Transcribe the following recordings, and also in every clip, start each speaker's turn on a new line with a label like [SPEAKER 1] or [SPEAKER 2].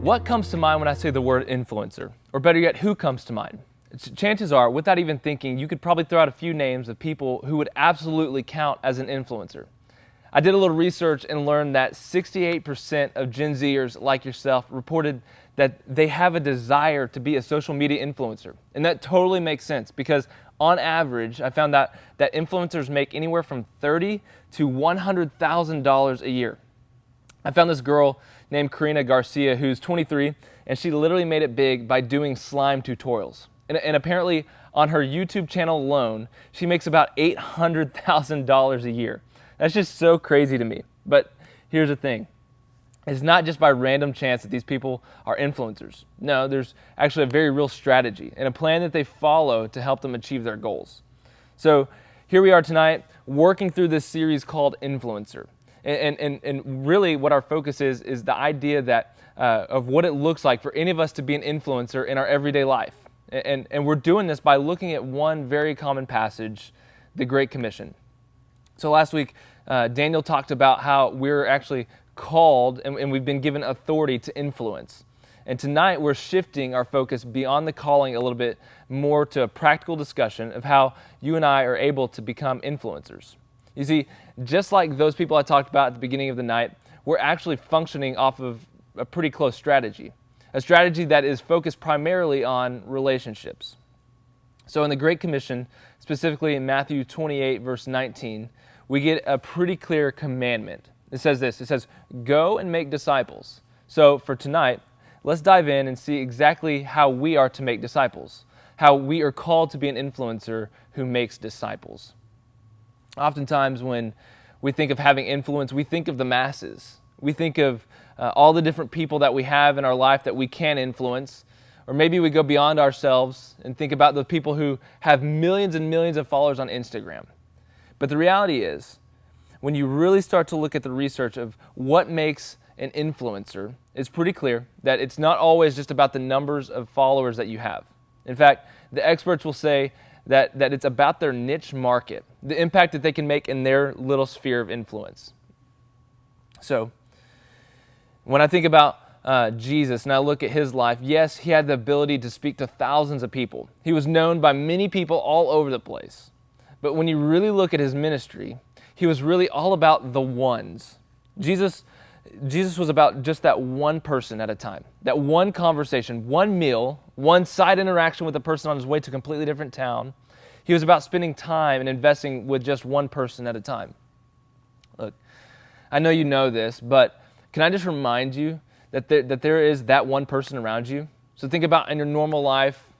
[SPEAKER 1] What comes to mind when I say the word influencer? Or better yet, who comes to mind? Chances are, without even thinking, you could probably throw out a few names of people who would absolutely count as an influencer. I did a little research and learned that 68% of Gen Zers like yourself reported that they have a desire to be a social media influencer. And that totally makes sense because on average, I found that influencers make anywhere from $30,000 to $100,000 a year. I found this girl named Karina Garcia who's 23, and she literally made it big by doing slime tutorials. And apparently on her YouTube channel alone, she makes about $800,000 a year. That's just so crazy to me. But here's the thing. It's not just by random chance that these people are influencers. No, there's actually a very real strategy and a plan that they follow to help them achieve their goals. So here we are tonight working through this series called Influencer. And really what our focus is the idea that of what it looks like for any of us to be an influencer in our everyday life. And we're doing this by looking at one very common passage, the Great Commission. So last week, Daniel talked about how we're actually called and we've been given authority to influence. And tonight we're shifting our focus beyond the calling a little bit more to a practical discussion of how you and I are able to become influencers. You see, just like those people I talked about at the beginning of the night, we're actually functioning off of a pretty close strategy. A strategy that is focused primarily on relationships. So in the Great Commission, specifically in Matthew 28, verse 19, we get a pretty clear commandment. It says this, it says, "Go and make disciples." So for tonight, let's dive in and see exactly how we are to make disciples, how we are called to be an influencer who makes disciples. Oftentimes when we think of having influence, we think of the masses. We think of all the different people that we have in our life that we can influence. Or maybe we go beyond ourselves and think about the people who have millions and millions of followers on Instagram. But the reality is, when you really start to look at the research of what makes an influencer, it's pretty clear that it's not always just about the numbers of followers that you have. In fact, the experts will say that it's about their niche market, the impact that they can make in their little sphere of influence. So, when I think about Jesus and I look at his life, yes, he had the ability to speak to thousands of people. He was known by many people all over the place. But when you really look at his ministry, he was really all about the ones. Jesus was about just that one person at a time, that one conversation, one meal, one side interaction with a person on his way to a completely different town. He was about spending time and investing with just one person at a time. Look, I know you know this, but can I just remind you that there is that one person around you? So think about in your normal life,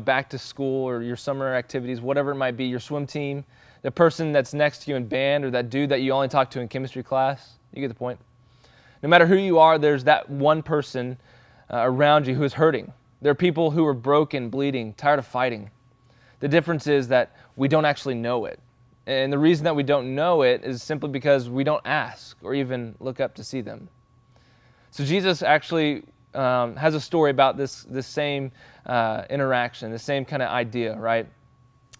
[SPEAKER 1] back to school or your summer activities, whatever it might be, your swim team, the person that's next to you in band or that dude that you only talk to in chemistry class. You get the point. No matter who you are, there's that one person around you who is hurting. There are people who are broken, bleeding, tired of fighting. The difference is that we don't actually know it. And the reason that we don't know it is simply because we don't ask or even look up to see them. So Jesus actually has a story about this same interaction, the same kind of idea, right?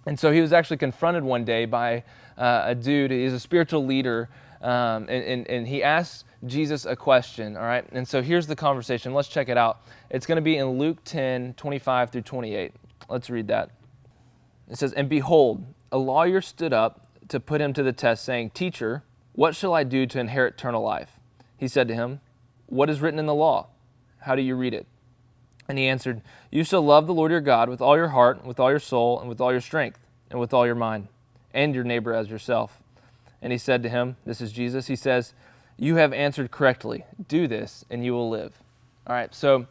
[SPEAKER 1] And so he was actually confronted one day by a dude. He's a spiritual leader, and he asked Jesus a question, all right? And so here's the conversation. Let's check it out. It's going to be in Luke 10, 25 through 28. Let's read that. It says, "And behold, a lawyer stood up to put him to the test, saying, 'Teacher, what shall I do to inherit eternal life?' He said to him, 'What is written in the law? How do you read it?' And he answered, 'You shall love the Lord your God with all your heart, with all your soul, and with all your strength, and with all your mind, and your neighbor as yourself.' And he said to him," this is Jesus, he says, "You have answered correctly. Do this, and you will live." All right, so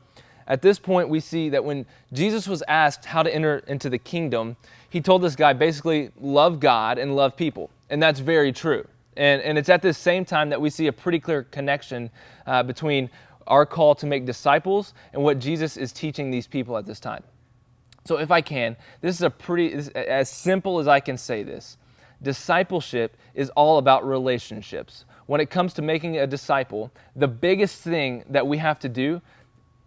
[SPEAKER 1] at this point, we see that when Jesus was asked how to enter into the kingdom, he told this guy basically, love God and love people. And that's very true. And it's at this same time that we see a pretty clear connection between our call to make disciples and what Jesus is teaching these people at this time. So if I can, this is as simple as I can say this. Discipleship is all about relationships. When it comes to making a disciple, the biggest thing that we have to do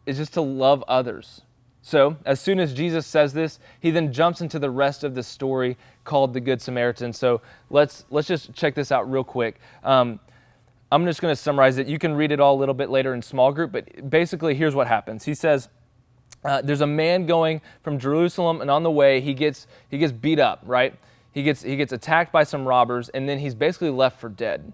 [SPEAKER 1] is just to love others. So as soon as Jesus says this, he then jumps into the rest of the story called the Good Samaritan. So let's just check this out real quick. I'm just going to summarize it. You can read it all a little bit later in small group, but basically here's what happens. He says, there's a man going from Jerusalem, and on the way he gets beat up, right? He gets attacked by some robbers, and then he's basically left for dead.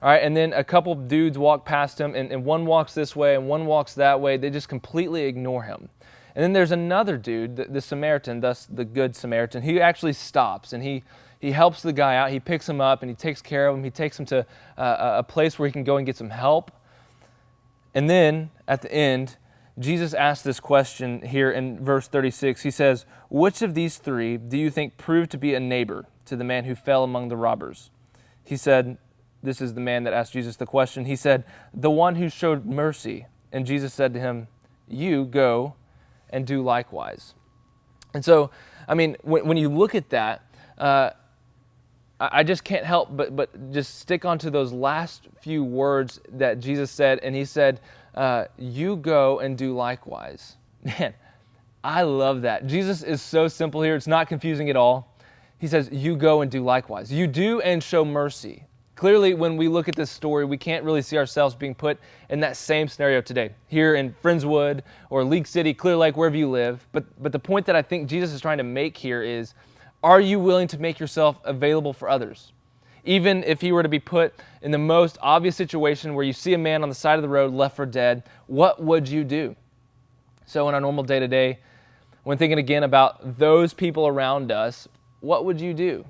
[SPEAKER 1] All right, and then a couple dudes walk past him, and one walks this way and one walks that way. They just completely ignore him. And then there's another dude, the Samaritan, thus the good Samaritan. He actually stops, and he helps the guy out. He picks him up, and he takes care of him. He takes him to a place where he can go and get some help. And then, at the end, Jesus asks this question here in verse 36. He says, "Which of these three do you think proved to be a neighbor to the man who fell among the robbers?" He said, this is the man that asked Jesus the question. He said, "The one who showed mercy." And Jesus said to him, "You go and do likewise." And so, I mean, when you look at that, I just can't help but just stick onto those last few words that Jesus said. And he said, "You go and do likewise." Man, I love that. Jesus is so simple here. It's not confusing at all. He says, you go and do likewise. You do and show mercy. Clearly, when we look at this story, we can't really see ourselves being put in that same scenario today, here in Friendswood or League City, Clear Lake, wherever you live. But the point that I think Jesus is trying to make here is, are you willing to make yourself available for others? Even if he were to be put in the most obvious situation where you see a man on the side of the road left for dead, what would you do? So in our normal day-to-day, when thinking again about those people around us, what would you do?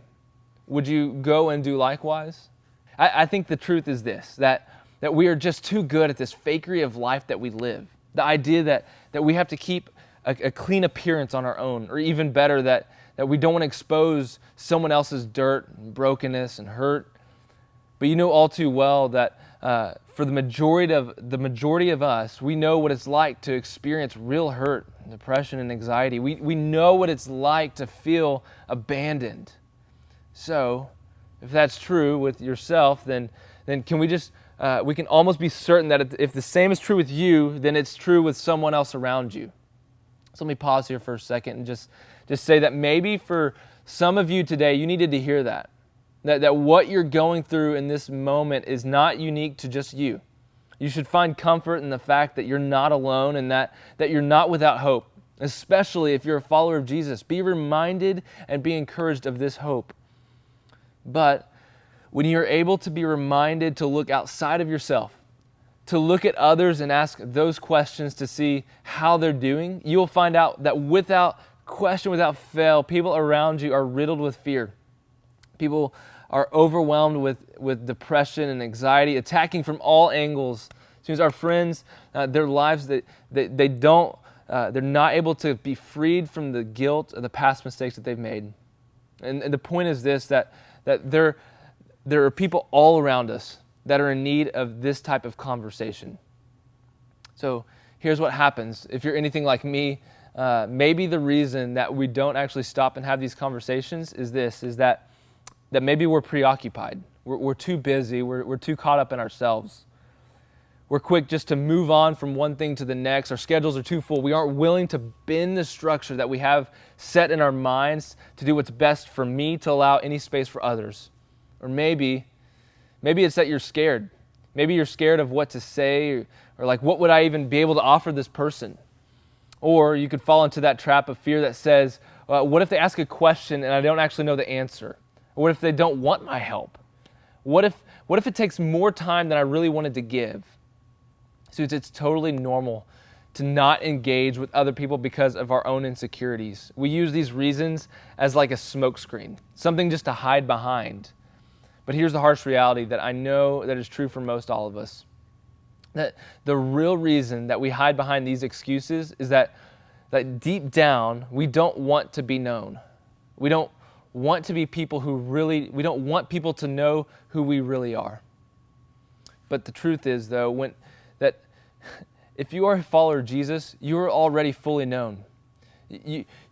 [SPEAKER 1] Would you go and do likewise? I think the truth is this, that we are just too good at this fakery of life that we live. The idea that we have to keep a clean appearance on our own, or even better, that we don't want to expose someone else's dirt and brokenness and hurt. But you know all too well that for the majority of us, we know what it's like to experience real hurt, depression, and anxiety. We know what it's like to feel abandoned. So, if that's true with yourself, then can we just we can almost be certain that if the same is true with you, then it's true with someone else around you. So let me pause here for a second and just say that maybe for some of you today, you needed to hear that what you're going through in this moment is not unique to just you. You should find comfort in the fact that you're not alone and that you're not without hope, especially if you're a follower of Jesus. Be reminded and be encouraged of this hope. But when you're able to be reminded to look outside of yourself, to look at others and ask those questions to see how they're doing, you'll find out that without question, without fail, people around you are riddled with fear. People are overwhelmed with depression and anxiety, attacking from all angles. It seems our friends, their lives, they're not able to be freed from the guilt of the past mistakes that they've made. And the point is this, that there are people all around us that are in need of this type of conversation. So here's what happens. If you're anything like me, maybe the reason that we don't actually stop and have these conversations is that maybe we're preoccupied. We're too busy. We're too caught up in ourselves. We're quick just to move on from one thing to the next. Our schedules are too full. We aren't willing to bend the structure that we have set in our minds to do what's best for me, to allow any space for others. Or maybe it's that you're scared. Maybe you're scared of what to say, or like, what would I even be able to offer this person? Or you could fall into that trap of fear that says, what if they ask a question and I don't actually know the answer? Or what if they don't want my help? What if it takes more time than I really wanted to give? So it's totally normal to not engage with other people because of our own insecurities. We use these reasons as like a smokescreen, something just to hide behind. But here's the harsh reality that I know that is true for most all of us. That the real reason that we hide behind these excuses is that deep down, we don't want to be known. We don't want to be people we don't want people to know who we really are. But the truth is, though, that if you are a follower of Jesus, you are already fully known.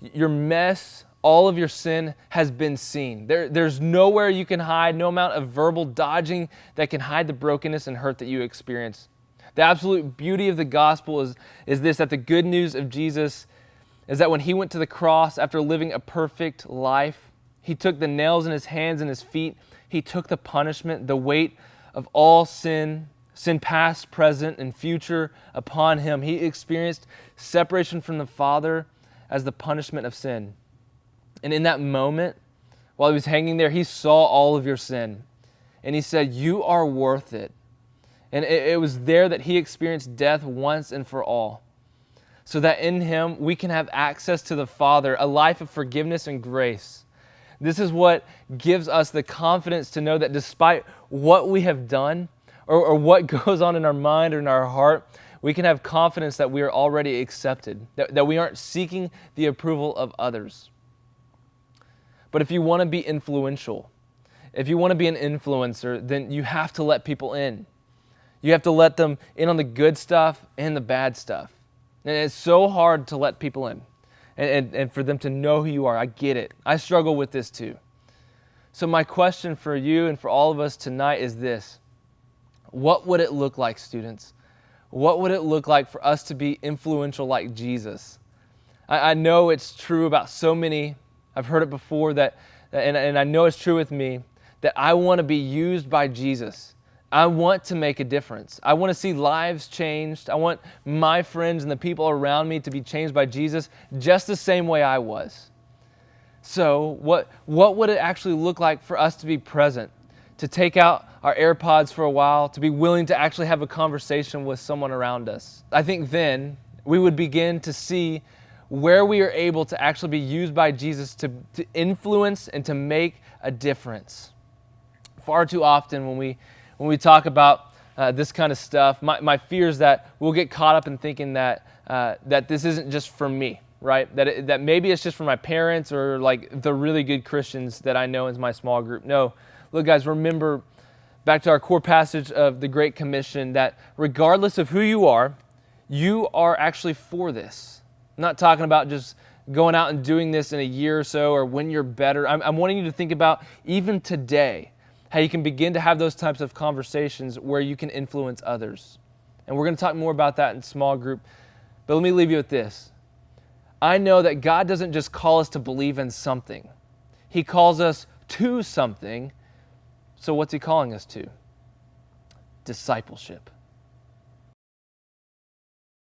[SPEAKER 1] Your mess, all of your sin has been seen. There's nowhere you can hide, no amount of verbal dodging that can hide the brokenness and hurt that you experience. The absolute beauty of the gospel is this, that the good news of Jesus is that when he went to the cross after living a perfect life, he took the nails in his hands and his feet. He took the punishment, the weight of all sin past, present, and future upon him. He experienced separation from the Father as the punishment of sin. And in that moment, while he was hanging there, he saw all of your sin. And he said, you are worth it. And it was there that he experienced death once and for all, so that in him we can have access to the Father, a life of forgiveness and grace. This is what gives us the confidence to know that despite what we have done or what goes on in our mind or in our heart, we can have confidence that we are already accepted, that we aren't seeking the approval of others. But if you want to be influential, if you want to be an influencer, then you have to let people in. You have to let them in on the good stuff and the bad stuff. And it's so hard to let people in and for them to know who you are. I get it. I struggle with this too. So my question for you and for all of us tonight is this. What would it look like, students? What would it look like for us to be influential like Jesus? I know it's true about so many. I've heard it before and I know it's true with me, that I want to be used by Jesus. I want to make a difference. I want to see lives changed. I want my friends and the people around me to be changed by Jesus just the same way I was. So what would it actually look like for us to be present, to take out our AirPods for a while, to be willing to actually have a conversation with someone around us? I think then we would begin to see where we are able to actually be used by Jesus to influence and to make a difference. Far too often when we talk about this kind of stuff, my fear is that we'll get caught up in thinking that this isn't just for me, right? That maybe it's just for my parents or like the really good Christians that I know in my small group. No, look guys, remember back to our core passage of the Great Commission that regardless of who you are actually for this. I'm not talking about just going out and doing this in a year or so or when you're better. I'm wanting you to think about even today, how you can begin to have those types of conversations where you can influence others. And we're going to talk more about that in small group. But let me leave you with this. I know that God doesn't just call us to believe in something. He calls us to something. So what's he calling us to? Discipleship.